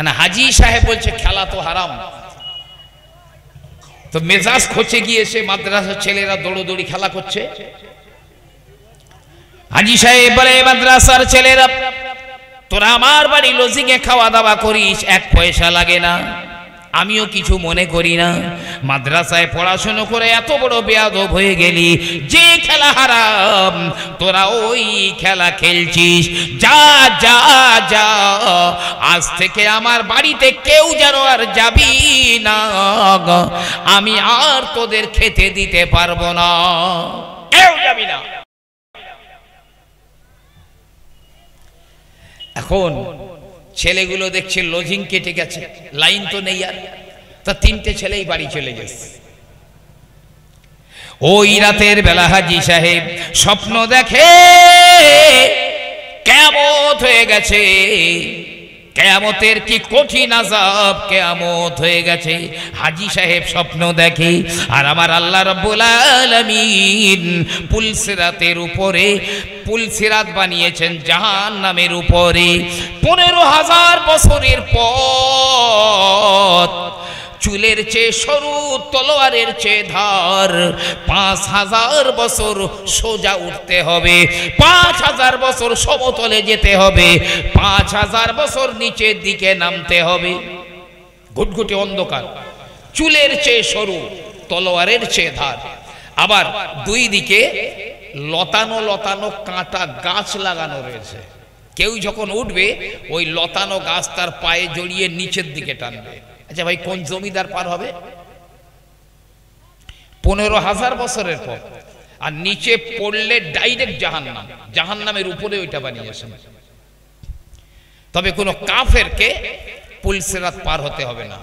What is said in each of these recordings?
না হাজি সাহেব বলছে খেলা তো হারাম। তো মেজাজ খচে গিয়েছে, মাদ্রাসার ছেলেরা দৌড়দৌড়ি খেলা করছে। হাজি সাহেব বলে মাদ্রাসার ছেলেরা তোরা আমার বাড়ি লজিংয়ে খাওয়া দাওয়া করিস, 1 পয়সা লাগে না, আমিও কিছু মনে করি না। মাদ্রাসায় পড়াশোনা করে এত বড় বেয়াদব হয়ে গেলি, যে খেলা হারাম তোরা ওই খেলা খেলছিস। যা যা যা, আজ থেকে আমার বাড়িতে কেউ যেন আর যাবি না, আমি আর তোদের খেতে দিতে পারবো না, কেউ যাবি না। এখন ছেলেগুলো দেখছে লজিং কেটে গেছে, লাইন তো নেই আর, তা 3টে ছেলেই বাড়ি চলে গেছে। ওই রাতের বেলা হাজি সাহেব স্বপ্ন দেখে কিয়ামত হয়ে গেছে, কিয়ামতের কি কঠিন আযাব, কিয়ামত হয়ে গেছে। হাজি সাহেব স্বপ্ন দেখে, আর আমার আল্লাহ রাব্বুল আলামিন পুলসিরাতের উপরে পুলসিরাত বানিয়েছেন জাহান্নামের উপরে। 15,000 বছরের পথ, চুলের চেয়ে সরু, তলোয়ারের চেয়ে ধার। 5,000 বছর সোজা উঠতে হবে, 5,000 বছর সমতলে যেতে হবে, 5,000 বছর নিচের দিকে নামতে হবে। ঘুটঘুটে অন্ধকার, চুলের চেয়ে সরু, তলোয়ারের চেয়ে ধার। আবার 2 দিকে লতানো লতানো কাঁটা গাছ লাগানো রয়েছে। কেউ যখন উঠবে ওই লতানো গাছ তার পায়ে জড়িয়ে নিচের দিকে টানবে। আচ্ছা ভাই, কোন জমিদার পার হবে? 15,000 বছরের পর। আর নিচে পড়লে ডাইরেক্ট জাহান্নাম, জাহান্নামের উপরে ওইটা বানিয়েছেন। তবে কোনো কাফেরকে পুলসিরাত পার হতে হবে না।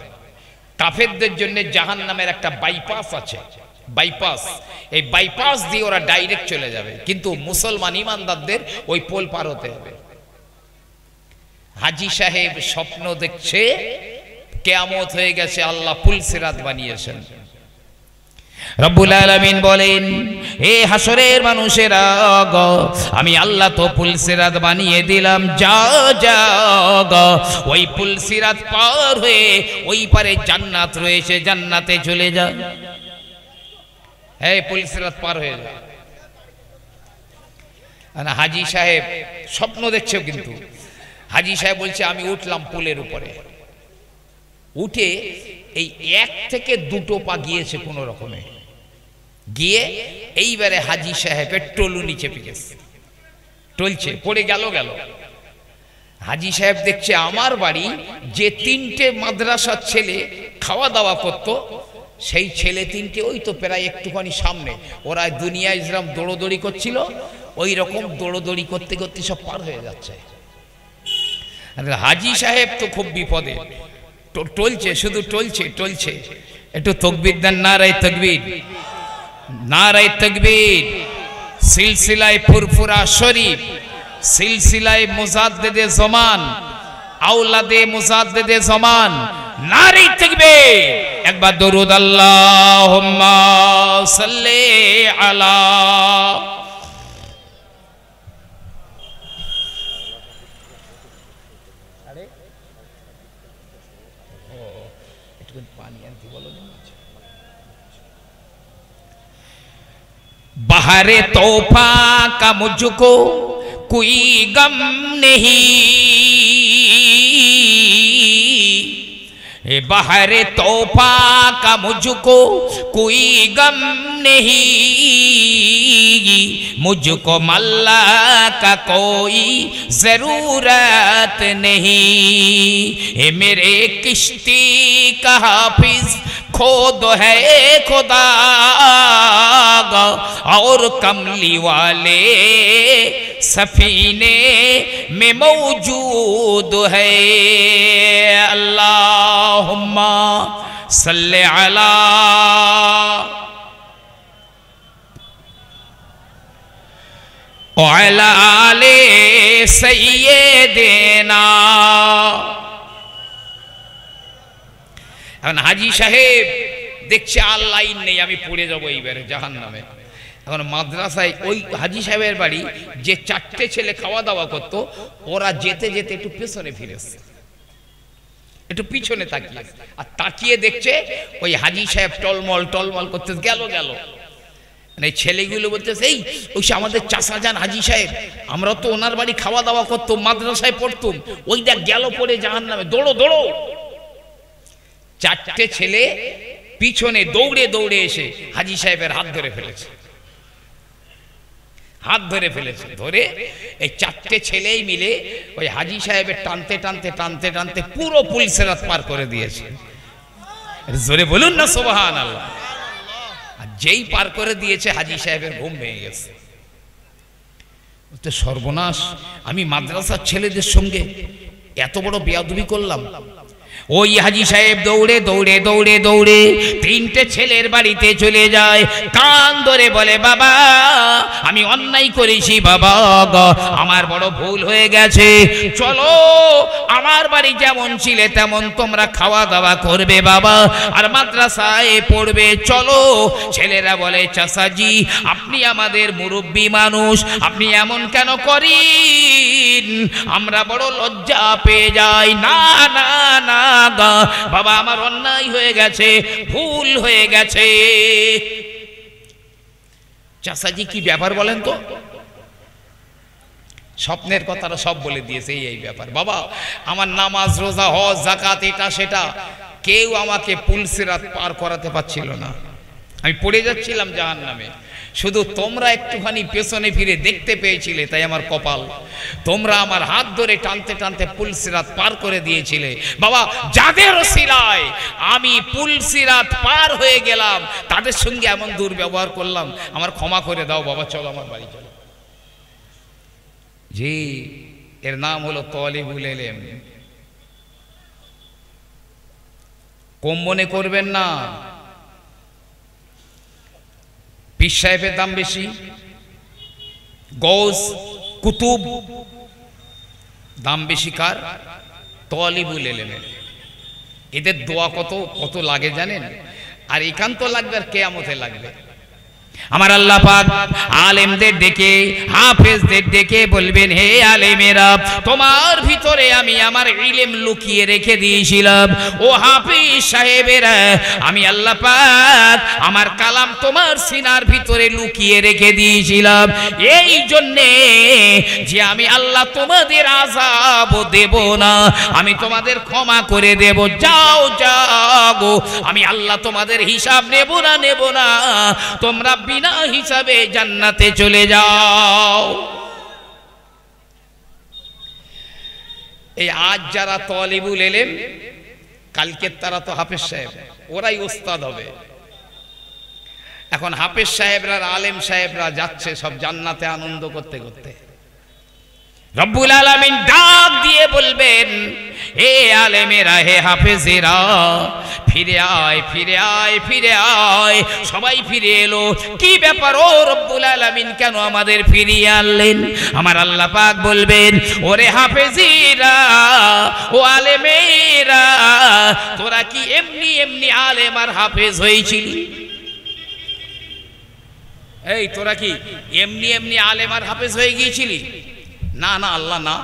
কাফেরদের জন্য জাহান্নামের একটা বাইপাস আছে, বাইপাস। এই বাইপাস দিয়ে ওরা ডাইরেক্ট চলে যাবে, কিন্তু মুসলমান ইমানদারদের ওই পোল পার হতে হবে। হাজি সাহেব স্বপ্ন দেখছে কিয়ামত হয়ে গেছে, আল্লাহ পুলসিরাত বানিয়েছেন। রব্বুল আলামিন বলেন, হে হাসরের মানুষেরা, আমি আল্লাহ তো পুলসিরাত বানিয়ে দিলাম, যা যা ওই পুলসিরাত পার হয়ে ওই পারে জান্নাত রয়েছে, জান্নাতে চলে যা। এই পুলসিরাত পার হয়ে যা। হাজি সাহেব স্বপ্ন দেখছেও, কিন্তু হাজি সাহেব বলছে আমি উঠলাম পুলের উপরে। উঠে এই 1 থেকে 2 পা গিয়েছে কোনো রকমে, গিয়ে এইবারে হাজি সাহেবের টলুনি চেপে গেছে, টলছে, পড়ে গেল। হাজি সাহেব দেখছে আমার বাড়ি যে 3টে মাদ্রাসার ছেলে খাওয়া দাওয়া করত, সেই ছেলে 3টে ওই তো প্রায় একটুখানি সামনে, ওরা দুনিয়া ইসলাম দৌড়দৌড়ি করছিল, ওই রকম দৌড়দৌড়ি করতে করতে সব পার হয়ে যাচ্ছে। হাজি সাহেব তো খুব বিপদে, টলছে, শুধু টলছে। একটু তাকবীর দেন, নারায়ে তাকবীর, নারায়ে তাকবীর। সিলসিলায়ে ফুরফুরা শরীফ, সিলসিলায়ে মুজাদ্দিদে জামান, আওলাদে মুজাদ্দিদে জামান, নারায়ে তাকবীর। একবার দরুদ আল্লাহুম্মা সাল্লি আলা। बहरे तोहफा का मुझको कोई गम नहीं, बहरे तोहफा का मुझको कोई गम नहीं, मुझको मल्ला का कोई जरूरत नहीं। मेरे किश्ती का हाफिज खुद है खुदा, और कमली वाले सफीने में मौजूद है। अल्लाहुम्मा सल्ले अला अला आले सय्यिदिना। এখন হাজি সাহেব দেখছে আর লাইন নেই, আমি পড়ে যাবো এইবারে জাহান্নামে। এখন মাদ্রাসায় ওই হাজি সাহেবের বাড়ি যে 4টে ছেলে খাওয়া দাওয়া করতো, ওরা যেতে যেতে একটু পেছনে ফিরেছে। একটু পিছনে তাকিয়ে, আর তাকিয়ে দেখছে ওই হাজি সাহেব টলমল টলমল করতে গেল। মানে ছেলেগুলো বলতেছে, এই ওই আমাদের চাচা যান হাজি সাহেব, আমরা তো ওনার বাড়ি খাওয়া দাওয়া করতাম, মাদ্রাসায় পড়তুম, ওই দেখ গেল পড়ে জাহান্নামে, দৌড়ো দৌড়ো। চারটে ছেলে পিছনে দৌড়ে দৌড়ে এসে হাজি সাহেবের হাত ধরে ফেলেছে, ধরে এই চারটে ছেলেই মিলে ওই হাজি সাহেবের টানতে পুরো পুলসিরাত পার করে দিয়েছে। জোরে বলুন না সুবহানাল্লাহ। আর যেই পার করে দিয়েছে হাজি সাহেবের ঘুম ভেঙে গেছে। সর্বনাশ, আমি মাদ্রাসার ছেলেদের সঙ্গে এত বড় বেয়াদবি করলাম। ওই হাজি সাহেব দৌড়ে দৌড়ে দৌড়ে দৌড়ে তিনটে ছেলের বাড়িতে চলে যায়, কান ধরে বলে, বাবা আমি অন্যায় করেছি বাবা, আমার বড় ভুল হয়ে গেছে, চলো আমার বাড়ি যেমন ছিলে তেমন তোমরা খাওয়া দাওয়া করবে বাবা, আর মাদ্রাসায় পড়বে চলো। ছেলেরা বলে, চাচাজি আপনি আমাদের মুরব্বী মানুষ, আপনি এমন কেন করেন, আমরা বড় লজ্জা পেয়ে যাই। না না না বাবা, আমার অন্যায় হয়ে গেছে, ভুল হয়ে গেছে। চাচাজি কি ব্যাপার বলেন তো? স্বপ্নের কথাটা সব বলে দিয়েছে, এই ব্যাপার বাবা, আমার নামাজ রোজা হজ যাকাত এটা সেটা, কেউ আমাকে পুলসিরাত পার করাতে পারছিল না, আমি পড়ে যাচ্ছিলাম জাহান্নামে। শুধু তোমরা একটুখানি পেছনে ফিরে দেখতে পেয়েছিলে, তাই আমার কপাল, তোমরা আমার হাত ধরে টানতে টানতে পুলসিরাত পার করে দিয়েছিলে বাবা। যাদের ওসিলায় আমি পুলসিরাত পার হয়ে গেলাম, তাদের সঙ্গে এমন দুর্ব্যবহার করলাম, আমার ক্ষমা করে দাও বাবা, চলো আমার বাড়ি চলো। জি, এর নাম হলো তালিবুল ইলম। কম মনে করবেন না, পীর সাহেবের দাম বেশি, গৌস কুতুব দাম বেশি কার? তালিবুল ইলমের। এদের দোয়া কত কত লাগে জানেন? আর একান্ত লাগবে আর কিয়ামতে লাগবে। আমার আল্লাহ পাক আলেমদের ডেকে, হাফেজদের ডেকে বলবেন, হে আলেমেরা, তোমার ভিতরে আমি আমার ইলম লুকিয়ে রেখে দিয়েছিলাম। ও হাফেজ সাহেবেরা, আমি আল্লাহ পাক আমার কালাম তোমার সিনার ভিতরে লুকিয়ে রেখে দিয়েছিলাম, এই জন্যে যে আমি আল্লাহ তোমাদের আযাব দেব না, আমি তোমাদের ক্ষমা করে দেব। যাও যাও, আমি আল্লাহ তোমাদের হিসাব নেব না, তোমরা বিনা হিসাবে জান্নাতে চলে যাও। এই আজ যারা তালিবুল ইলম, কালকে তারা তো হাফেজ সাহেব, ওরাই ওস্তাদ হবে। এখন হাফেজ সাহেবরা আলেম সাহেবরা যাচ্ছে সব জান্নাতে আনন্দ করতে করতে। রব্বুল আলামিন ডাক দিয়ে বলবেন, হে আলেমেরা, হে হাফেজেরা, ফিরে আয় ফিরে আয় ফিরে আয়। সবাই ফিরে এলো। কি ব্যাপার ও রব্বুল আলামিন, কেন আমাদের ফিরিয়ে আনলেন? আমার আল্লাহ পাক বলবেন, ওরে হাফেজেরা, ও আলেমেরা, তোরা কি এমনি এমনি আলেম আর হাফেজ হয়েছিলি? এই তোরা কি এমনি এমনি আলেম আর হাফেজ হয়ে গিয়েছিলি? না না আল্লাহ না।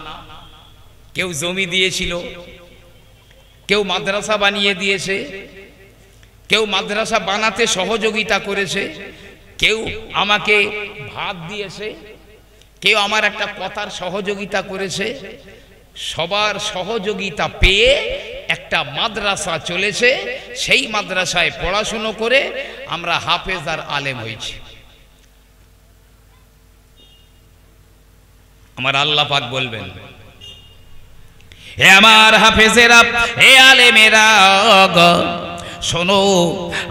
কেউ জমি দিয়েছিল, কেউ মাদ্রাসা বানিয়ে দিয়েছে, কেউ মাদ্রাসা বানাতে সহযোগিতা করেছে, কেউ আমাকে ভাত দিয়েছে, কেউ আমার একটা কথার সহযোগিতা করেছে। সবার সহযোগিতা পেয়ে একটা মাদ্রাসা চলেছে, সেই মাদ্রাসায় পড়াশুনো করে আমরা হাফেজ আর আলেম হয়েছি। আমার আল্লাহ পাক বলবেন, হে আমার হাফেজেরা, হে আলেমেরা, শোনো,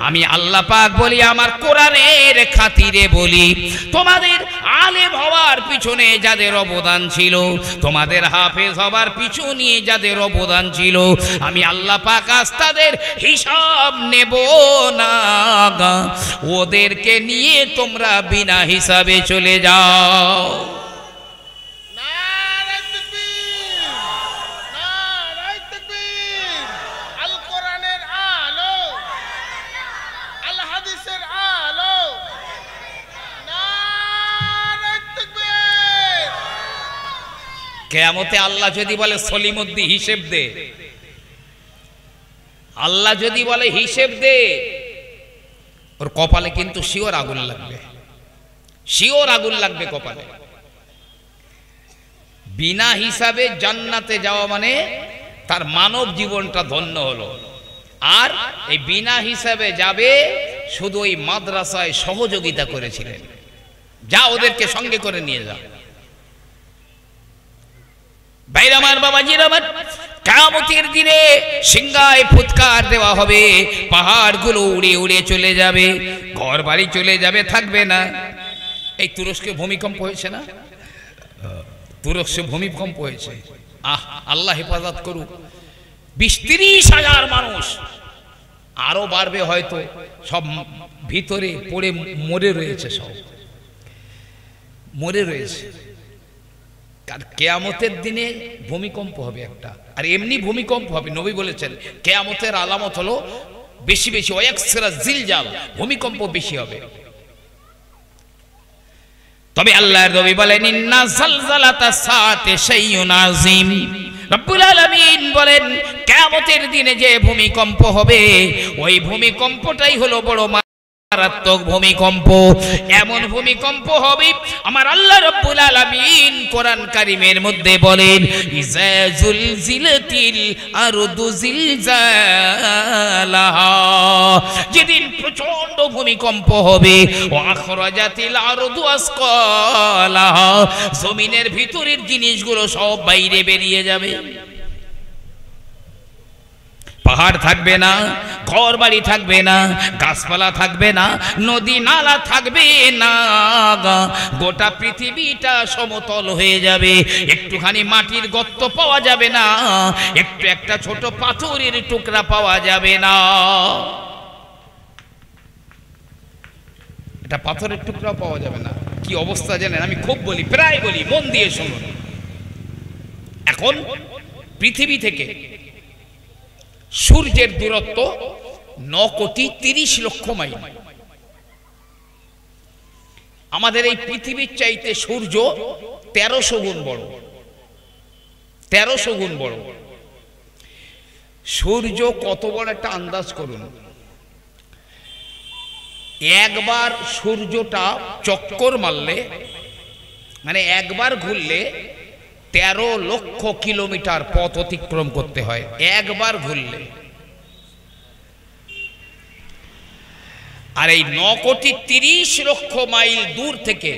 আমি আল্লাহ পাক বলি, আমার কোরআনের খাতিরে বলি, তোমাদের আলেম হওয়ার পিছনে যাদের অবদান ছিল, তোমাদের হাফেজ হওয়ার পিছনে যাদের অবদান ছিল, আমি আল্লাহ পাক আজ তাদের হিসাব নেব না, ওদেরকে নিয়ে তোমরা বিনা হিসাবে চলে যাও। কিয়ামতে আল্লাহ যদি বলে সলিমুদ্দি হিসেব দে, আল্লাহ যদি বলে হিসেব দে, ওর কপালে কিন্তু শিওর আগুন লাগবে, শিওর আগুন লাগবে কপালে। বিনা হিসাবে জান্নাতে যাওয়া মানে তার মানব জীবনটা ধন্য হলো। আর এই বিনা হিসাবে যাবে শুধু ওই মাদ্রাসায় সহযোগিতা করেছিলেন, যা ওদেরকে সঙ্গে করে নিয়ে যাও। ভাইরা আমার, বাবাজির আমার, কিয়ামতের দিনে সিংহায় ফুৎকার দেওয়া হবে, পাহাড়গুলো উড়ে উড়ে চলে যাবে, ঘর বাড়ি চলে যাবে, থাকবে না। এই তুরস্কে ভূমিকম্প হয়েছে না, তুরস্কে ভূমিকম্প হয়েছে, আল্লাহ হেফাজত করুক। 20-30 হাজার মানুষ, আরো বাড়বে হয়তো, সব ভিতরে পড়ে মরে রয়েছে, সব মরে রয়েছে। কারণ কিয়ামতের দিনে ভূমিকম্প হবে একটা, আর এমনি ভূমিকম্প হবে। নবী বলেছেন কিয়ামতের আলামত হলো বেশি বেশি ওয়াকসরা জিলজাল, ভূমিকম্প বেশি হবে। তবে আল্লাহর নবী বলেন ইন্না জালজালাতা সাআতি শাইউন আযীম। রব্বুল আলামিন বলেন কিয়ামতের দিনে যে ভূমিকম্প হবে, ওই ভূমিকম্পটাই হলো বড় মারাত্মক ভূমিকম্প। এমন ভূমিকম্প হবে, আমার আল্লাহ রব্বুল আলামিন কোরআন কারীমের মধ্যে বলেন ইযা যুলজিলাতিল আরদু জিলজালাহা, যেদিন প্রচন্ড ভূমিকম্প হবে, ওয়া আখরাজাতিল আরদু আসকালাহা, জমিনের ভিতরের জিনিসগুলো সব বাইরে বেরিয়ে যাবে। পাহাড় থাকবে না, ঘর বাড়ি থাকবে না, গাছপালা থাকবে না, নদী নালা থাকবে না, গোটা পৃথিবীটা সমতল হয়ে যাবে। একটুখানি মাটির গর্ত পাওয়া যাবে না, একটু একটা ছোট পাথরের টুকরা পাওয়া যাবে না। এটা পাথরের টুকরা পাওয়া যাবে না। কি অবস্থা জানেন? আমি খুব বলি, প্রায় বলি, মন দিয়ে শুনুন। এখন পৃথিবী থেকে সূর্যের দূরত্ব 9,30,00,000 মাইল। আমাদের এই পৃথিবীর চাইতে সূর্য 1300 গুণ বড়, 1300 গুণ বড়। সূর্য কত বড় একটা আন্দাজ করুন। একবার সূর্যটা চক্কর মারলে, মানে একবার ঘুরলে 13 লক্ষ কিলোমিটার পথ অতিক্রম করতে হয়, একবার ঘুরলে। আর এই 9,30,00,000 মাইল দূর থেকে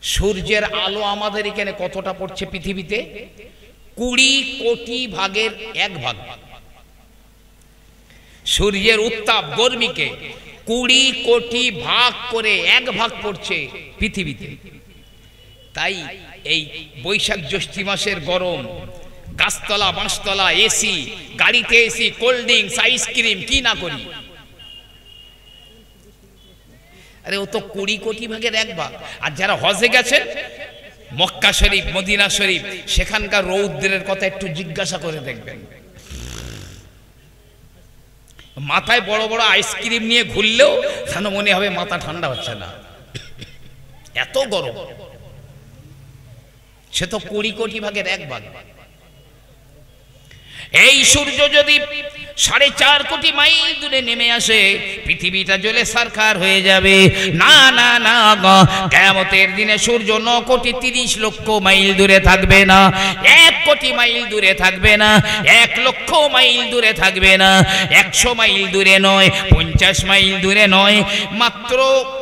সূর্যের আলো আমাদের এখানে কতটা পড়ছে পৃথিবীতে? 20 কোটি ভাগের 1 ভাগ। সূর্যের উত্তাপ গরমিকে 20 কোটি ভাগ করে 1 ভাগ পড়ছে পৃথিবীতে। তাই এই বৈশাখ জ্যৈষ্ঠ মাসের গরম, গাছতলা বাঁশতলা এসি, গাড়িতে এসি, কোল্ড ড্রিঙ্কস, আইসক্রিম, কি না করি। আরে ও তো 20 কোটি ভাগের 1 ভাগ। আর যারা হজে গেছেন, মক্কা শরীফ, মদিনা শরীফ, সেখানকার রৌদ্রের কথা একটু জিজ্ঞাসা করে দেখবেন। মাথায় বড় বড় আইসক্রিম নিয়ে ঘুরলেও যেন মনে হবে মাথা ঠান্ডা হচ্ছে না, এত গরম। সে তো 20 কোটি ভাগের 1 ভাগ। এই সূর্য যদি 4.5 কোটি মাইল দূরে নেমে আসে, পৃথিবীটা জ্বলে সারখার হয়ে যাবে। না না না, কিয়ামতের দিনে সূর্য 9,30,00,000 মাইল দূরে থাকবে না, 1 কোটি মাইল দূরে থাকবে না, 1 লক্ষ মাইল দূরে থাকবে না, 100 মাইল দূরে নয়, 50 মাইল দূরে নয়, মাত্র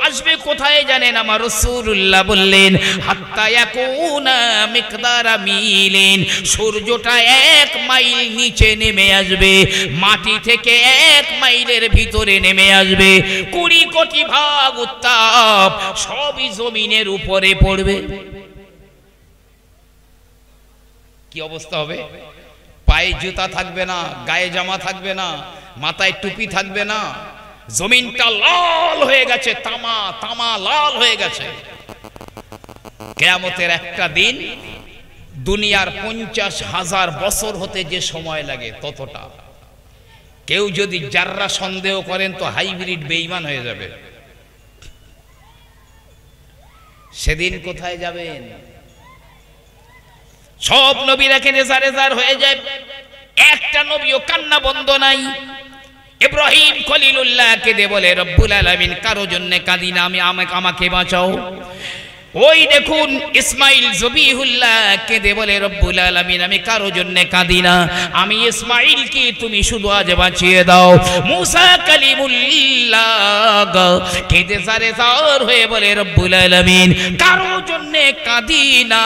আসবে কোথায় জানেন? আমার রাসূলুল্লাহ বললেন হাত্তা ইয়াকুনা মিকদারা মিলিন, সূর্যটা 1 মাইল নিচে নেমে আসবে, মাটি থেকে 1 মাইলের ভিতরে নেমে আসবে। 20 কোটি ভাগ উত্তাপ সবই জমিনের উপরে পড়বে। কি অবস্থা হবে? পায়ে জুতা থাকবে না, গায়ে জামা থাকবে না, মাথায় টুপি থাকবে না, জমিনটা লাল হয়ে গেছে, তামা তামা লাল হয়ে গেছে। কিয়ামতের একটা দিন দুনিয়ার 50,000 বছর হতে যে সময় লাগে ততটা। কেউ যদি যাররা সন্দেহ করেন তো হাইব্রিড বেঈমান হয়ে যাবে। সেদিন কোথায় যাবেন? সব নবীরা রেজার হয়ে যায়, একটা নবীও কান্না বন্ধ নাই। ইব্রাহিম খলিলুল্লাহ কেঁদে বলে রব্বুল আলামিন কারো জন্য কাঁদি না, আমাকে বাঁচাও। ওই দেখুন ইসমাইল জবিহুল্লাহ কেঁদে বলে রব্বুল আলামিন আমি কারো জন্য কাঁদি না, আমি ইসমাইলকে তুমি শুধু আজ বাঁচিয়ে দাও। মুসা কালিমুল্লাহ কেঁদে সারে সার হয়ে বলে রব্বুল আলামিন কারো জন্য কাঁদি না,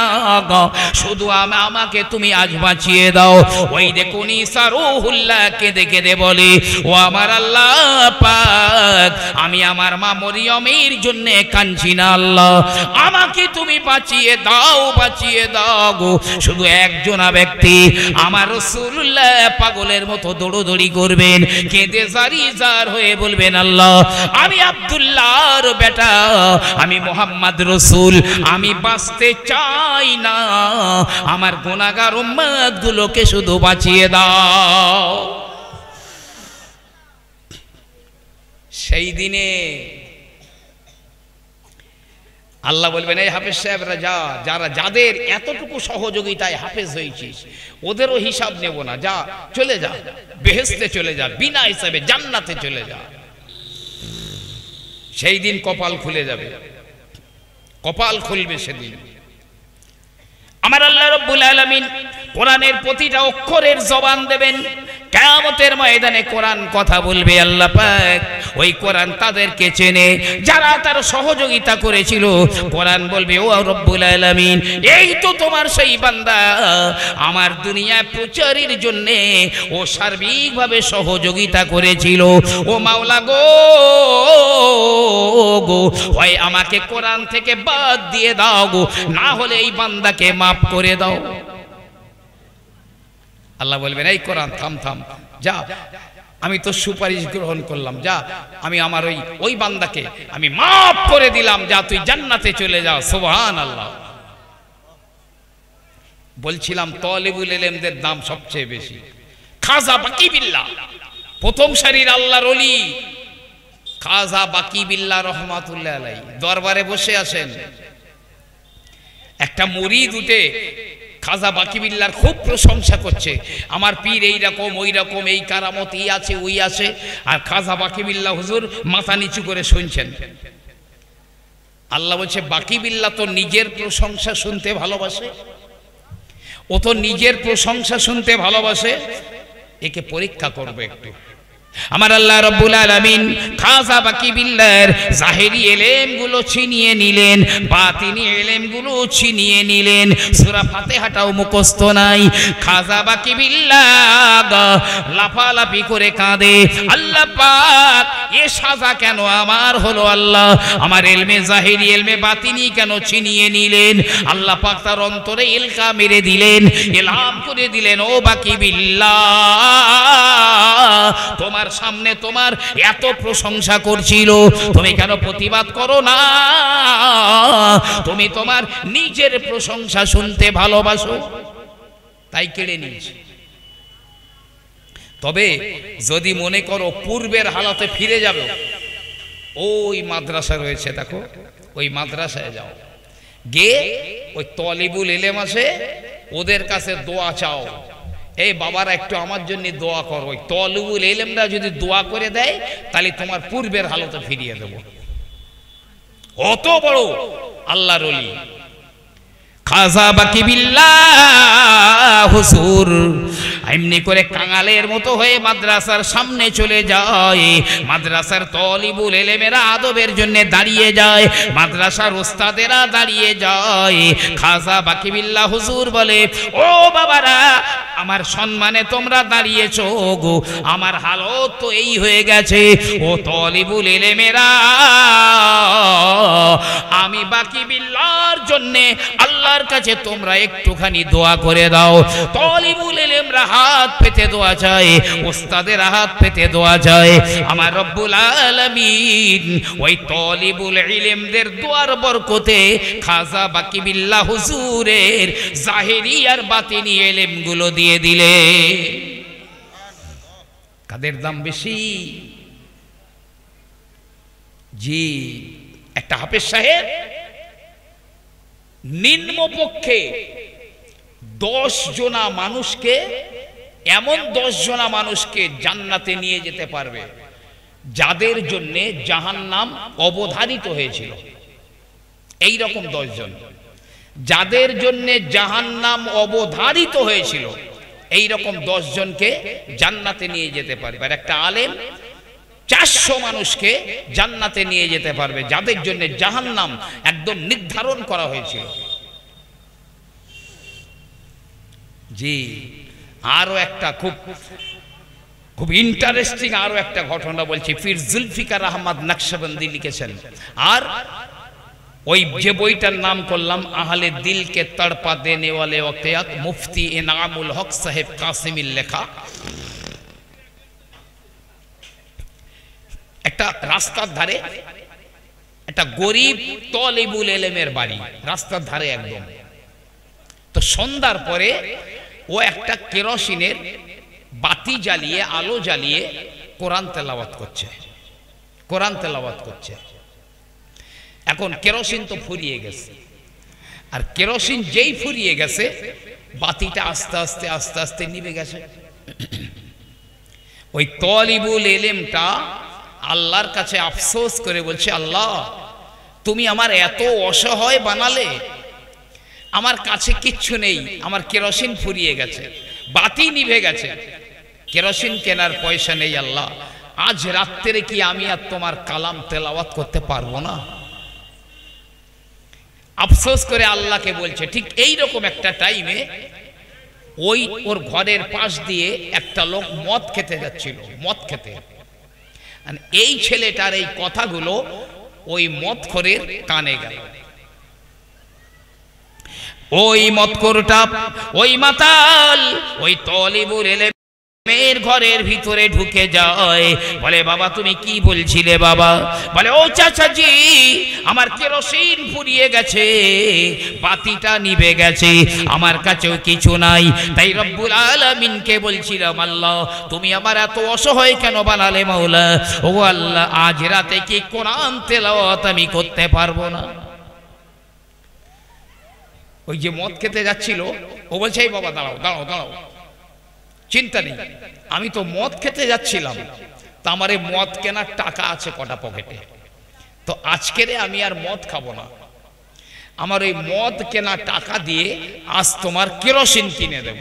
শুধু আমাকে তুমি আজ বাঁচিয়ে দাও। ওই দেখুন ঈসা রূহুল্লাহ কেঁদে কেঁদে বলে ও আমার আল্লাহ পাক, আমি আমার মা মরিয়মের জন্য কাঁদছি না আল্লাহ, আমাকে তুমি বাঁচিয়ে দাও, বাঁচিয়ে দাও গো। শুধু একজনা ব্যক্তি আমার রাসূলুল্লাহ পাগলের মতো দৌড়দৌড়ি করবেন, কেঁদে জারি জার হয়ে বলবেন আল্লাহ আমি আব্দুল্লাহর বেটা, আমি মুহাম্মদ রাসূল, আমি বাঁচতে চাই না, আমার গুনাহগার উম্মত গুলোকে শুধু বাঁচিয়ে দাও। সেই দিনে আল্লাহ বলবেন এই হাফেজ সাহেবরা যা, যাদের এতটুকু সহযোগিতায় হাফেজ হয়েছিস ওদেরও হিসাব নেব না, যা চলে যা, বেহেশতে চলে যা, বিনা হিসাবে জান্নাতে চলে যা। সেই দিন কপাল খুলে যাবে, কপাল খুলবে সেদিন। আমার আল্লাহ রাব্বুল আলামিন কোরআনের প্রতিটা অক্ষরের জবান দেবেন। কিয়ামতের ময়দানে কোরআন কথা বলবে। আল্লাহ পাক ওই কোরআন তাদেরকে চেনে যারা তার সহযোগিতা করেছিল। কোরআন বলবে ও রব্বুল আলামিন এই তো তোমার সেই বান্দা, আমার দুনিয়ায় প্রচারের জন্য ও সার্বিকভাবে সহযোগিতা করেছিল। ও মাওলা গো, হয় আমাকে কোরআন থেকে বাদ দিয়ে দাও গো, না হলে এই বান্দাকে মাফ করে দাও। আল্লাহ বলবেন এই কোরআন থাম থাম, যা, আমি তো সুপারিশ গ্রহণ করলাম, যা, আমি আমার ওই বান্দাকে আমি মাফ করে দিলাম, যা তুই জান্নাতে চলে যা। সুবহানাল্লাহ। বলছিলাম তালিবুল ইলমদের দাম সবচেয়ে বেশি। খাজা বাকি বিল্লাহ প্রথম সারির আল্লাহর ওলি খাজা বাকি বিল্লাহ রহমাতুল্লাহ আলাইহি দরবারে বসে আছেন। একটা মুরিদ উঠে খাজা বাকি বিল্লাহর খুব প্রশংসা করছে, আমার পীর এই রকম ওই রকম, এই কারামত এই আছে ওই আছে। আর খাজা বাকি বিল্লাহ হুজুর মাথা নিচু করে শুনছেন। আল্লাহ বলছে বাকি বিল্লাহ তো নিজের প্রশংসা শুনতে ভালোবাসে, ও তো নিজের প্রশংসা শুনতে ভালোবাসে, একে পরীক্ষা করবে একটু। আমার আল্লাহ রাব্বুল আলামিন খাজা বাকি বিল্লাহর জাহেরি ইলমগুলো ছিনিয়ে নিলেন, বাতিনি ইলমগুলো ছিনিয়ে নিলেন। সূরা ফাতিহাটাও মুখস্থ নাই। খাজা বাকি বিল্লাহ লাফালাফি করে কাঁদে, আল্লাহ পাক এ সাজা কেন আমার হলো আল্লাহ, আমার ইলমে জাহেরি ইলমে বাতিনি কেন ছিনিয়ে নিলেন। আল্লাহ পাক তার অন্তরে ইলকা মেরে দিলেন, ইলহাম করে দিলেন ও বাকি বিল্লাহ তোমার সামনে তোমার এত প্রশংসা করছিল, তুমি কেন প্রতিবাদ করো না? তুমি তোমার নিজের প্রশংসা শুনতে ভালোবাসো, তাই কেড়ে নিয়েছি। তবে যদি মনে করো পূর্বের হালাতে ফিরে যাবে, ওই মাদ্রাসা রয়েছে দেখো, ওই মাদ্রাসায় যাও, গিয়ে ওই তালিবুল ইলম আছে ওদের কাছে দোয়া চাও, এই বাবারা একটু আমার জন্য দোয়া করো। ওই তালিবুল ইলমরা যদি দোয়া করে দেয় তাহলে তোমার পূর্বের হালতে ফিরিয়ে দেব। অত বড় আল্লাহর ওলি খাজা বাকি বিল্লাহ হুজুর এমনি করে কাঙালের মতো হয়ে মাদ্রাসার সামনে চলে যায়। মাদ্রাসার তালিবুল ইলমেরা আদবের জন্য দাঁড়িয়ে যায়, মাদ্রাসার ওস্তাদেরা দাঁড়িয়ে যায়। খাজা বাকি বিল্লাহ হুজুর বলে ও বাবারা, আমার সম্মানে তোমরা দাঁড়িয়েছো গো, আমার হালত তো এই হয়ে গেছে। ও তালিবুল ইলমেরা, আমি বাকি বিল্লাহর জন্য আল্লাহর কাছে তোমরা একটুখানি দোয়া করে দাও। তালিবুল ইলমরা হাত পেতে দোয়া চায়, ওস্তাদের হাত পেতে দোয়া চায়। আমার রব্বুল আলামিন ওই তালিবুল ইলমদের দোয়ার বরকতে খাজা বাকি বিল্লাহ হুজুরের জাহেরি আর বাতিনি ইলমগুলো দিয়ে দিলে। কাদের দাম বেশি? জি, একটা হাফেজ সাহেব নিম্নপক্ষে 10 জনা মানুষকে এমন 10 জনা মানুষকে জান্নাতে নিয়ে যেতে পারবে যাদের জন্য জাহান্নাম অবধারিত হয়েছিল। এই রকম 10 জন যাদের জন্য জাহান্নাম অবধারিত হয়েছিল, এই রকম 10 জনকে জান্নাতে নিয়ে যেতে পারবে। আর একটা আলেম 400 মানুষকে জান্নাতে নিয়ে যেতে পারবে যাদের জন্য জাহান্নাম একদম নির্ধারণ করা হয়েছিল। জি, আরো একটা খুব ইন্টারেস্টিং আরো একটা ঘটনা বলছি। পীর জুলফিকার আহমদ নকশবন্দি লিখেছেন। আর ওই যে বইটার নাম করলাম আহলে দিল কে তড়পা দেনে ওয়ালে ওয়াকিয়াত, মুফতি ইনামুল হক সাহেব কাসিমের লেখা। একটা রাস্তার ধারে একটা গরিব তলিবুল এলেমের বাড়ি, রাস্তার ধারে একদম। তো সন্ধ্যার পরে ও একটা কেরোসিনের বাতি জ্বালিয়ে, আলো জ্বালিয়ে কোরআন তেলাওয়াত করছে। এখন কেরোসিন তো ফুরিয়ে গেছে, আর কেরোসিন যেই ফুরিয়ে গেছে বাতিটা আস্তে আস্তে আস্তে আস্তে নিভে গেছে। ওই তলিবুল এলেমটা আল্লাহর কাছে আফসোস করে বলছে, আল্লাহ তুমি আমার এত অসহায় বানালে, আমার কাছে কিচ্ছু নেই, আমার কেরোসিন ফুরিয়ে গেছে, বাতি নিভে গেছে, কেরোসিন কেনার পয়সা নেই। আল্লাহ আজ রাত্রে কি আমি আর তোমার কালাম তেলাওয়াত করতে পারবো না? আফসোস করে আল্লাহকে বলছে। ঠিক এই রকম একটা টাইমে ওর ঘরের পাশ দিয়ে একটা লোক মদ খেতে যাচ্ছিল, মদ খেতে। এই ছেলেটার এই কথাগুলো ওই মদখোরের কানে গেল। ওই মদখোরটা, ওই মাতাল, ওই তলিবুল এলেমের ঘরের ভিতরে ঢুকে যায়। বলে, বাবা তুমি কি বলছিলে বাবা? বলে, ও চাচাজি আমার কেরোসিন ফুরিয়ে গেছে, বাতিটা নিভে গেছে, আমার কাছেও কিছু নাই। তাই রব্বুল আলামিনকে বলছিলাম, আল্লাহ তুমি আমার এত অসহায় কেন বানালে মাওলা? ও আল্লাহ আজ রাতে কি কোরআন তেলাওয়াত আমি করতে পারবো না? ওই যে মদ খেতে যাচ্ছিল ও বলছে, এই বাবা দাঁড়াও দাঁড়াও দাঁড়াও, চিন্তা নেই, আমি তো মদ খেতে যাচ্ছিলাম, তা আমার এই মদ কেনার টাকা আছে কটা পকেটে, তো আজকের আমি আর মদ খাবো না, আমার ওই মদ কেনা টাকা দিয়ে আজ তোমার কেরোসিন কিনে দেব,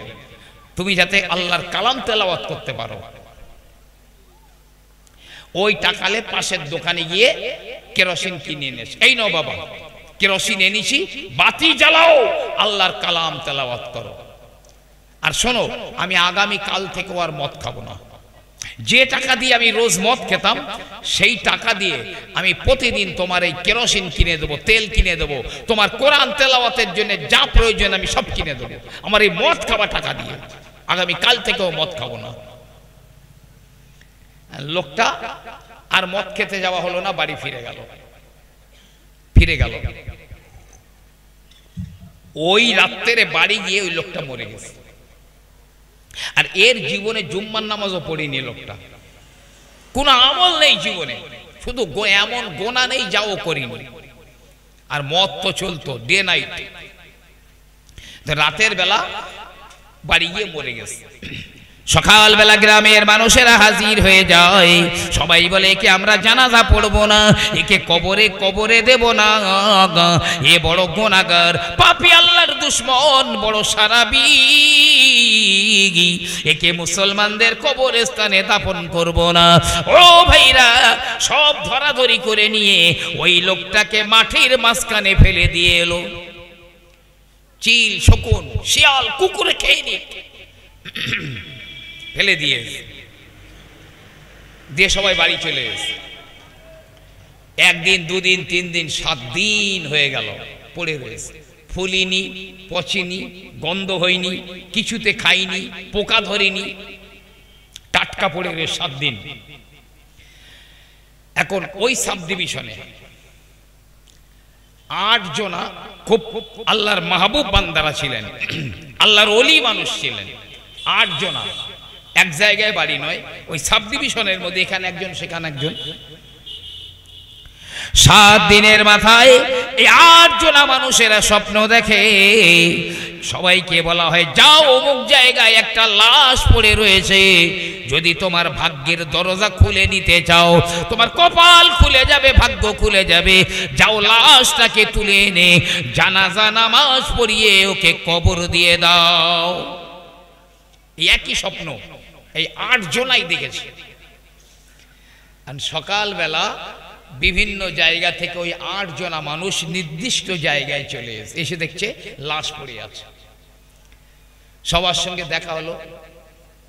তুমি যাতে আল্লাহর কালাম তেলাওয়াত করতে পারো। ওই টাকালে পাশের দোকানে গিয়ে কেরোসিন কিনে এনেছে। এই নাও বাবা কেরোসিন এনেছি, বাতি জ্বালাও, আল্লাহর কালাম তেলাওয়াত করো। আর শোনো, আমি আগামী কাল থেকে আর মদ খাবো না। যে টাকা দিয়ে আমি রোজ মদ খেতাম, সেই টাকা দিয়ে আমি প্রতিদিন তোমার এই কেরোসিন কিনে দেবো, তেল কিনে দেবো, তোমার কোরআন তেলাওয়াতের জন্য যা প্রয়োজন আমি সব কিনে দেবো, আমার এই মদ খাওয়া টাকা দিয়ে। আগামী কাল থেকেও মদ খাবো না। লোকটা আর মদ খেতে যাওয়া হলো না, বাড়ি ফিরে গেল। ওই রাত্রে বাড়ি গিয়ে ওই লোকটা মরে গেছে। আর এর জীবনে জুম্মার নামাজও পড়েনি লোকটা, কোনো আমল নেই জীবনে, শুধু এমন গোনা নেই যাও করিনি। আর মদ তো চলতো ডে নাইট। রাতের বেলা বাড়ি গিয়ে মরে গেছে। সকালবেলা গ্রামের মানুষেরা হাজির হয়ে যায়, সবাই বলে একে আমরা জানাজা পড়বো না, একে কবরে দেব না, এ বড় গুনাহগার, পাপী, আল্লাহর দুশমন, বড় সারাবি, একে মুসলমানদের কবরস্থানে দাফন করব না। ও ভাইরা, সব ধরাধরি করে নিয়ে ওই লোকটাকে মাটির মাঝখানে ফেলে দিয়ে এলো। চিল, শকুন, শিয়াল, কুকুরে খেয়ে নিক, ফেলে দিয়ে সবাই বাড়ি চলে এসে। একদিন, দুদিন, 3 দিন, 7 দিন হয়ে গেল পড়ে রয়েছে, ফুলিনি, পচেনি, গন্ধ হয়নি, কিছুতে খাইনি, পোকা ধরেনি, টাটকা পড়ে রয়েছে 7 দিন। এখন ওই সাব ডিভিশনে 8 জনা খুব আল্লাহর মাহবুব বান্দারা ছিলেন, আল্লাহর ওলি মানুষ ছিলেন। 8 জনা, এক জায়গায় বাড়ি নয়, ওই সাব ডিভিশনের মধ্যে এখানে একজন সেখানে একজন। 7 দিনের মাথায় এই 8 জনা মানুষেরা স্বপ্ন দেখে, সবাইকে বলা হয় যাও অমুক জায়গায় একটা লাশ পড়ে রয়েছে, যদি তোমার ভাগ্যের দরজা খুলে নিতে চাও, তোমার কপাল খুলে যাবে, ভাগ্য খুলে যাবে, যাও লাশটাকে তুলে এনে জানাজা নামাজ পড়িয়ে ওকে কবর দিয়ে দাও। একই স্বপ্ন এই 8 জনাই দেখেছে। আর সকালবেলা বিভিন্ন জায়গা থেকে ওই 8 জনা মানুষ নির্দিষ্ট জায়গায় চলে এসে দেখছে লাশ পড়ে আছে। সবার সঙ্গে দেখা হলো,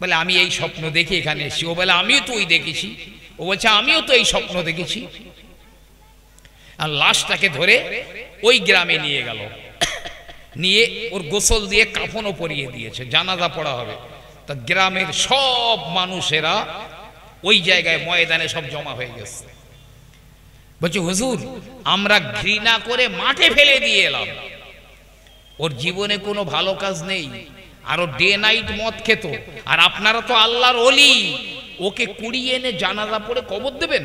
বলে আমি এই স্বপ্ন দেখে এখানে এসেছি। ও বলে আমিও তো ওই দেখেছি। ও বলছে আমিও তো এই স্বপ্ন দেখেছি। আর লাশটাকে ধরে ওই গ্রামে নিয়ে গেল, নিয়ে ওর গোসল দিয়ে কাফনও পরিয়ে দিয়েছে, জানাজা পড়া হবে। তা গ্রামের সব মানুষেরা ওই জায়গায় ময়দানে সব জমা হয়ে গেছে। বলছে হুজুর আমরা ঘৃণা করে মাঠে ফেলে দিয়ে এলাম, ওর জীবনে কোনো ভালো কাজ নেই, আরো ডে নাইট মদ খেত, আর আপনারা তো আল্লাহর ওলি, ওকে কুড়িয়ে এনে জানাজা পড়ে কবর দেবেন?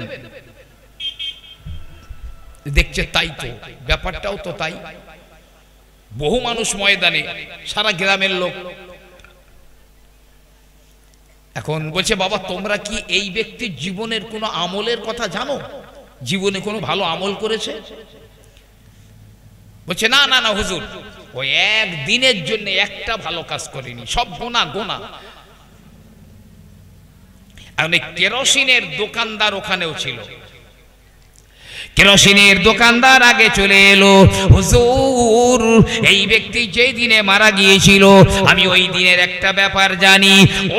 দেখছে তাই তো, ব্যাপারটাও তো তাই। বহু মানুষ ময়দানে, সারা গ্রামের লোক। এখন বলছে বাবা তোমরা কি এই ব্যক্তির জীবনের কোনো আমলের কথা জানো? জীবনে কোনো ভালো আমল করেছে? বলছে না না না হুজুর, ওই একদিনের জন্য একটা ভালো কাজ করেনি, সব গোনা গোনা। আর কেরোসিনের দোকানদার ওখানেও ছিল। কেরোসিনের দোকানদার আগে চলে এলো, হুজুর এই ব্যক্তি যেই দিনে মারা গিয়েছিল আমি ওই দিনের একটা ব্যাপার জানি।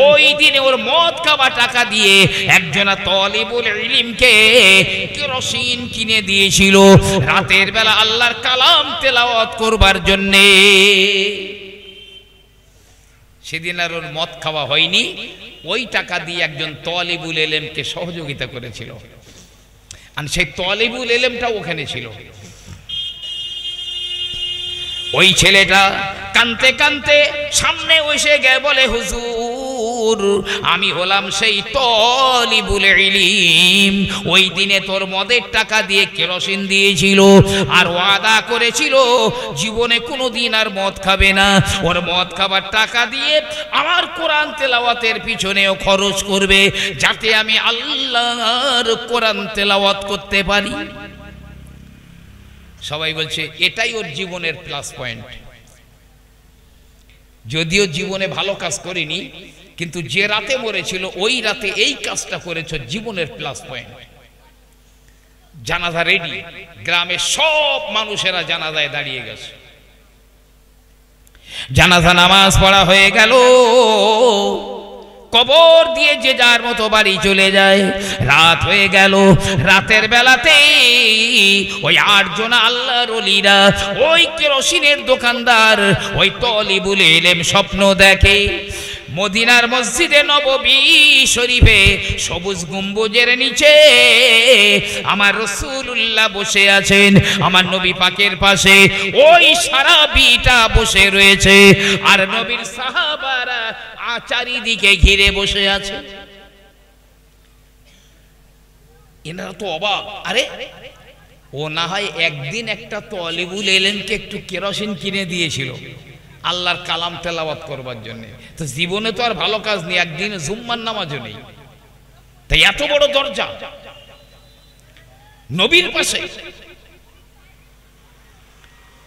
ওই দিনে ওর মদ খাওয়া টাকা দিয়ে একজনা তলিবুল ইলমকে কেরোসিন কিনে দিয়েছিল রাতের বেলা আল্লাহর কালাম তেলাওয়াত করবার জন্যে। সেদিন আর ওর মদ খাওয়া হয়নি, ওই টাকা দিয়ে একজন তলিবুল ইলমকে সহযোগিতা করেছিল। আর সেই তলিবুল ইলমটা ওখানে ছিল। ওই ছেলেটা কানতে কানতে সামনে এসে গিয়ে বলে হুজুর আমি হলাম সেই তলিবুল ইলম, ওই দিনে তোর মদের টাকা দিয়ে কেরোসিন দিয়েছিল আর ওয়াদা করেছিল জীবনে কোনোদিন আর মদ খাবে না। ওর মদ খাবার টাকা দিয়ে আমার কোরআন তেলাওয়াতের পিছনেও খরচ করবে, যাতে আমি আল্লাহর কোরআন তেলাওয়াত করতে পারি। সবাই বলছে এটাই ওর জীবনের প্লাস পয়েন্ট। যদিও জীবনে ভালো কাজ করেনি, কিন্তু যে রাতে মরেছিল ওই রাতে এই কাজটা করেছ, জীবনের প্লাস পয়েন্ট। জানাজা রেডি, গ্রামের সব মানুষেরা জানাজায় দাঁড়িয়ে গেছে। জানাজা নামাজ পড়া হয়ে গেল, কবর দিয়ে যে যার মতো বাড়ি চলে যায়। রাত হয়ে গেল, রাতের বেলাতে ওই 8 জনা আল্লাহর ওলিরা, ওই কেরোসিনের দোকানদার, ওই তলিবুল ইলম স্বপ্ন দেখে মদিনার মসজিদে নববী শরীফে সবুজ গম্বুজের নিচে আমার রাসূলুল্লাহ বসে আছেন, আমার নবী পাকের পাশে ওই সারাবিটা বসে রয়েছে, আর নবীর সাহাবারা চারিদিকে ঘিরে বসে আছে। এনারা তো অবাক, আরে ও না হয় একদিন একটা তলিবুল ইলমকে একটু কেরোসিন কিনে দিয়েছিল আল্লাহর কালাম তেলাওয়াত করবার জন্য, তো জীবনে তো আর ভালো কাজ নেই, একদিন জুম্মার নামাজও নেই, তাই এত বড় দরজা নবীর পাশে।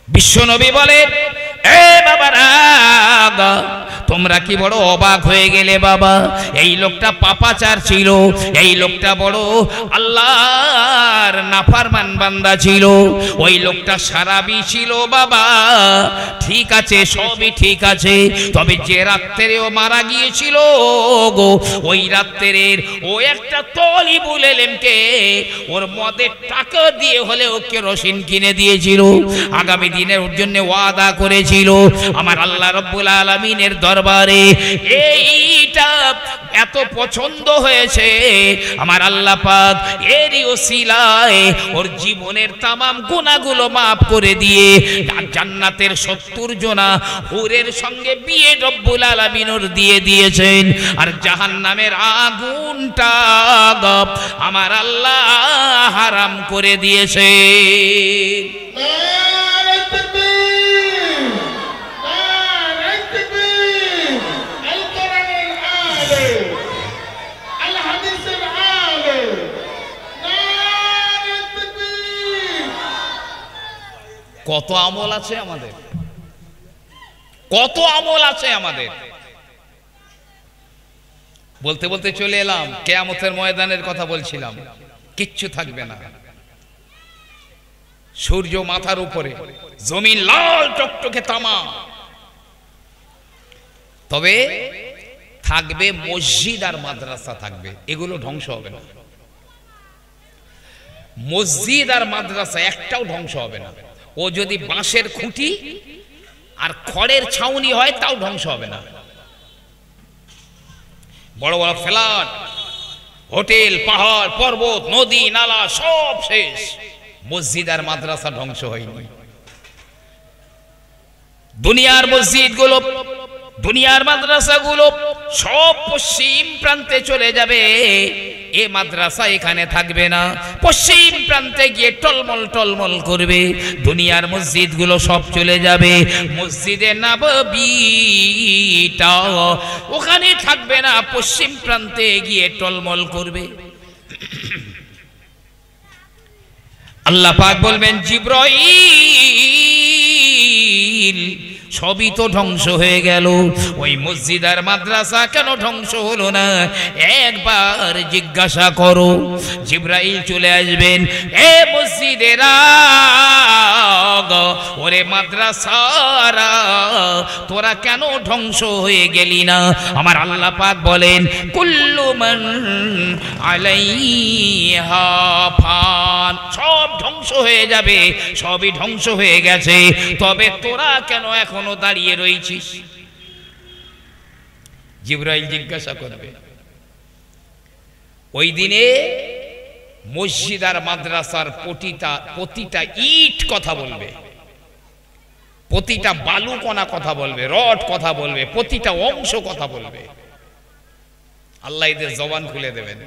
বিশ্ব নবী বলে এ বাবারা তোমরা কি বড় অবাক হয়ে গেলে বাবা? এই লোকটা পাপাচার ছিল, এই লোকটা বড় আল্লাহর নাফরমান বান্দা ছিল, ওই লোকটা সারাবি ছিল বাবা। ঠিক আছে, সবই ঠিক আছে, তবে যে রাত্রেও মারা গিয়েছিল গো, ওই রাত্রের ও একটা তলিবুল ইলমকে ওর মদের টাকা দিয়ে হলেও কেরোসিন কিনে দিয়েছিল। আগামী দিনের জন্য ওয়াদা করেছিল আমার আল্লাহ রাব্বুল আলামিনের দরবারে এইটা এত পছন্দ হয়েছে আমার আল্লাহ পাক এরই ওসিলায় ওর জীবনের তামাম গুনাহগুলো maaf করে দিয়ে জান্নাতের 70 জনা হুরের সঙ্গে বিয়ে রব্বুল আলামিন ওর দিয়ে দিয়েছেন আর জাহান্নামের আগুনটা আমার আল্লাহ হারাম করে দিয়েছে কত আমল আছে আমাদের, কত আমল আছে আমাদের। বলতে বলতে চলে এলাম কিয়ামতের ময়দানের কথা বলছিলাম, কিচ্ছু থাকবে না। সূর্য মাথার উপরে, জমিন লাল টকটকে তামা, তবে থাকবে মসজিদ আর মাদ্রাসা থাকবে, এগুলো ধ্বংস হবে না। মসজিদ আর মাদ্রাসা একটাও ধ্বংস হবে না। ও যদি বাঁশের খুঁটি আর খড়ের ছাউনি হয় তাও ধ্বংস হবে না। বড় বড় ফ্ল্যাট, হোটেল, পাহাড়, পর্বত, নদী, নালা সব শেষ, মসজিদ আর মাদ্রাসা ধ্বংস হয়নি। দুনিয়ার মসজিদগুলো, দুনিয়ার মাদ্রাসাগুলো সব পশ্চিম প্রান্তে চলে যাবে, এ মাদ্রাসা এখানে থাকবে না, পশ্চিম প্রান্তে গিয়ে টলমল টলমল করবে। দুনিয়ার মসজিদগুলো সব চলে যাবে, মসজিদে নববীটা ওখানে থাকবে না, পশ্চিম প্রান্তে গিয়ে টলমল করবে। আল্লাহ পাক বলবেন জিবরাইল সবই তো ধ্বংস হয়ে গেল, ওই মসজিদ আর মাদ্রাসা কেন ধ্বংস হলো না একবার জিজ্ঞাসা করো। জিবরাইল চলে আসবেন, এ মসজিদেরা, ওরে মাদ্রাসারা, তোরা কেন ধ্বংস হয়ে গেলি না? আমার আল্লাহ পাক বলেন কুল্লু মান আলাইহা ফান, সব ধ্বংস হয়ে যাবে, সবই ধ্বংস হয়ে গেছে, তবে তোরা কেন এখনো দাঁড়িয়ে রয়েছিস? জিবরাইল জিজ্ঞাসা করবে। ওই দিনে মসজিদ আর মাদ্রাসার প্রতিটা ইট কথা বলবে, প্রতিটা বালুকণা কথা বলবে, রড কথা বলবে, প্রতিটা অংশ কথা বলবে। আল্লাহ এদের জবান খুলে দেবেন।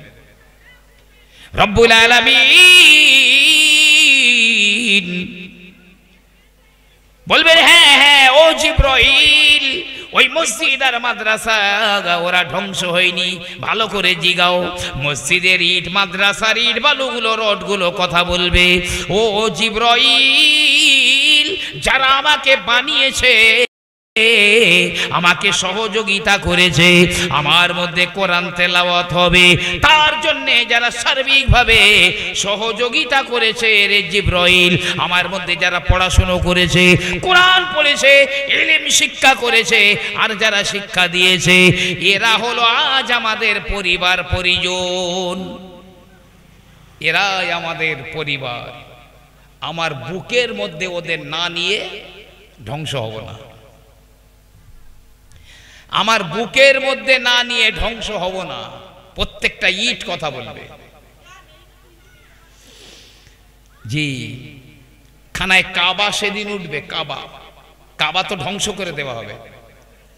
রব্বুল আলামিন বলবেন, হ্যাঁ হ্যাঁ ও জিবরাইল, ওই মসজিদ আর মাদ্রাসা ওরা ধ্বংস হয়নি, ভালো করে জিগাও। মসজিদের ইট, মাদ্রাসার ইট, বালুগুলো, রডগুলো কথা বলবে। ও জিবরাইল, যারা আমাকে বানিয়েছে, আমাকে সহযোগিতা করেছে, আমার মধ্যে কোরআন তেলাওয়াত হবে, তার জন্য যারা সার্বিকভাবে সহযোগিতা করেছে রে জিবরাইল, আমার মধ্যে যারা পড়াশোনা করেছে, কোরআন পড়েছে, ইলম শিক্ষা করেছে, আর যারা শিক্ষা দিয়েছে, এরা হলো আজ আমাদের পরিবার পরিজন, এরাই আমাদের পরিবার। আমার বুকের মধ্যে ওদের না নিয়ে ধ্বংস হব না, আমার বুকের মধ্যে না নিয়ে ধ্বংস হব না। প্রত্যেকটা ইট কথা বলবে। জি, খানায় কাবা সেদিন উঠবে, কাবা, কাবা তো ধ্বংস করে দেওয়া হবে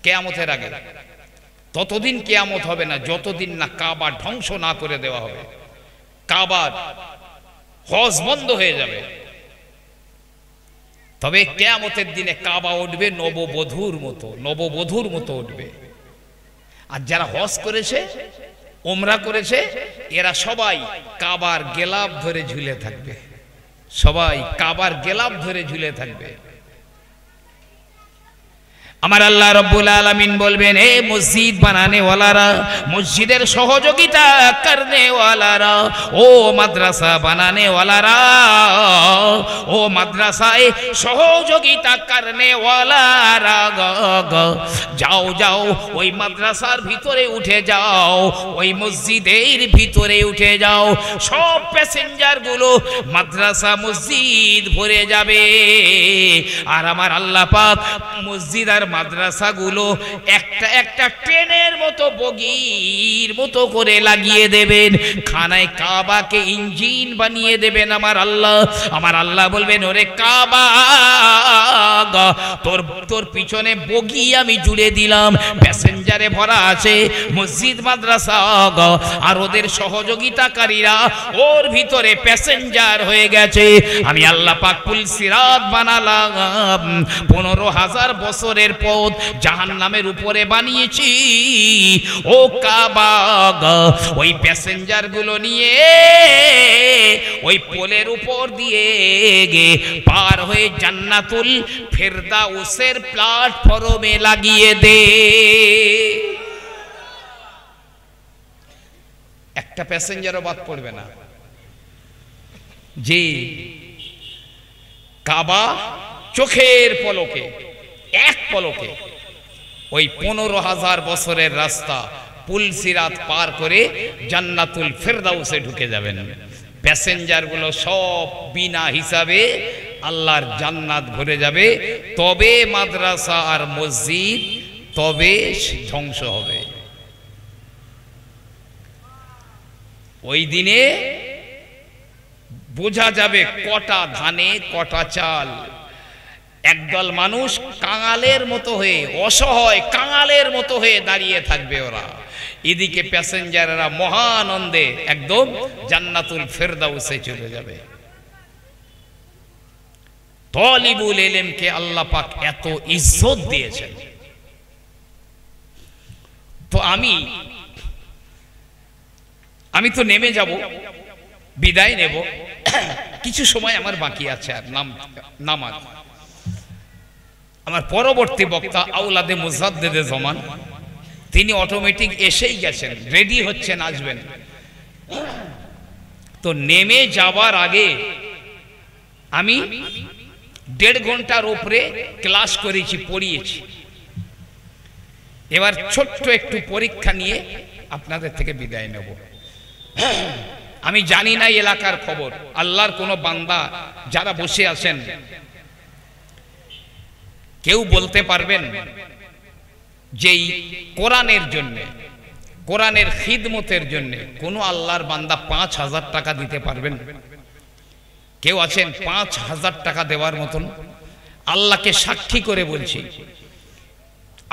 কিয়ামতের আগে। ততদিন কিয়ামত হবে না যতদিন না কাবা ধ্বংস না করে দেওয়া হবে। কাবার হজ বন্ধ হয়ে যাবে। তবে কিয়ামতের দিনে কাবা উঠবে নববধূর মতো, নববধূর মতো উঠবে। আর যারা হজ করেছে, ওমরা করেছে, এরা সবাই কাবার গেলাপ ধরে ঝুলে থাকবে, সবাই কাবার গেলাপ ধরে ঝুলে থাকবে। আমার আল্লাহ রব্বুল আলামিন বলবেন, এ মসজিদ বানানে ওয়ালারা, মসজিদের সহযোগিতা করনে ওয়ালারা, ও মাদ্রাসা বানানে ওয়ালারা, ও মাদ্রাসায় সহযোগিতা করনে ওয়ালারা, যাও যাও ওই মাদ্রাসার ভিতরে উঠে যাও, ওই মসজিদের ভিতরে উঠে যাও, সব প্যাসেঞ্জার গুলো মাদ্রাসা মসজিদ ভরে যাবে। আর আমার আল্লাহ পাক মসজিদ আর মাদ্রাসাগুলো একটা একটা ট্রেনের মতো বগির মতো করে লাগিয়ে দেবেন, খানায় কাবাকে ইঞ্জিন বানিয়ে দেবেন আমার আল্লাহ। আমার আল্লাহ বলবেন, ওরে কাবা, তোর পিছনে বগি আমি জুড়ে দিলাম, প্যাসেঞ্জারে ভরা আছে মসজিদ মাদ্রাসা, আর ওদের সহযোগিতাকারীরা ওর ভিতরে প্যাসেঞ্জার হয়ে গেছে। আমি আল্লাহ পাক পুল সিরাত বানালাম, 15,000 বছরের পথ জাহান্নামের উপরে বানিয়েছি। ও কাবা, ওই প্যাসেঞ্জার গুলো নিয়ে ওই পোলের উপর দিয়ে পার হয়ে জান্নাতুল ফেরদাউসের প্ল্যাটফর্মে লাগিয়ে দে। একটা প্যাসেঞ্জারও বাদ পড়বে না। জি, কাবা চোখের পলকে, এক পলকে ওই 15,000 বছরের রাস্তা পুল সিরাত পার করে জান্নাতুল ফেরদাউসে ঢুকে যাবেন। প্যাসেঞ্জার গুলো সব বিনা হিসাবে আল্লাহর জান্নাত ভরে যাবে। তবে মাদ্রাসা আর মসজিদ তবে ধ্বংস হবে। ওই দিনে বোঝা যাবে কটা ধানে কটা চাল। একদল মানুষ কাঙালের মতো হয়ে, অসহায় কাঙালের মতো হয়ে দাঁড়িয়ে থাকবে ওরা, এদিকে প্যাসেঞ্জাররা মহানন্দে একদম জান্নাতুল ফেরদাউসে চলে যাবে। তালিবুল ইলমকে আল্লাহ পাক এত ইজ্জত দিয়েছেন। তো আমি তো নেমে যাব, বিদায় নেব, কিছু সময় আমার বাকি আছে আর নামাজ। আমার পরবর্তী বক্তা আওলাদে মুজাদ্দেদে জামান, তিনি অটোমেটিক এসেই গেছেন, রেডি হচ্ছেন, আসবেন। তো নেমে যাবার আগে আমি 1.5 ঘন্টার উপরে ক্লাস করেছি, পড়িয়েছি। এবার ছোট্ট একটু পরীক্ষা নিয়ে আপনাদের থেকে বিদায় নেব। আমি জানি না এলাকার খবর, আল্লাহর কোনো বান্দা যারা বসে আছেন কেউ বলতে পারবেন যে কোরআনের জন্য, কোরআনের খিদমতের জন্য কোনো আল্লাহর বান্দা 5,000 টাকা দিতে পারবেন? কেউ আছেন 5,000 টাকা দেওয়ার মতন? আল্লাহকে সাক্ষী করে বলছি,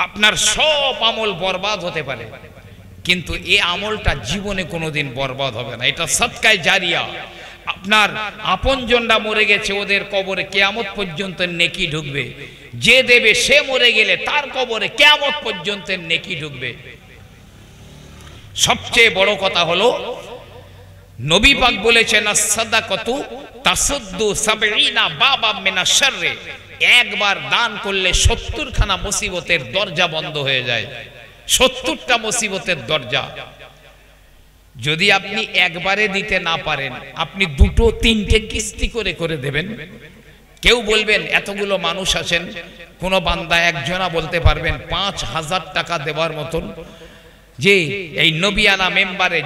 আপনার সব আমল বরবাদ হতে পারে, কিন্তু এই আমলটা জীবনে কোনোদিন বরবাদ হবে না। এটা সদকায়ে জারিয়া। আপনার আপনজনরা মরে গেছে, ওদের কবরে কিয়ামত পর্যন্ত নেকি ঢুকবে। যে দেবে সে মরে গেলে তার কবরে কিয়ামত পর্যন্ত নেকি ঢুকবে। সবচেয়ে বড় কথা হলো নবী পাক বলেছেন, আস-সাদাকাতু তাসুদ্দু ৭০ বাবাম মিনাশ শাররি। একবার দান করলে ৭০ খানা মুসিবতের দরজা বন্ধ হয়ে যায়, ৭০টা মুসিবতের দরজা। যদি আপনি একবারে দিতে না পারেন, আপনি 2-3টে কিস্তি করে করে দেবেন। কেউ বলবেন এতগুলো মানুষ আছেন, কোন বান্দা একজনা বলতে পারবেন 5,000 টাকা দেওয়ার মতন? যে এই নবিয়ানা মেম্বারে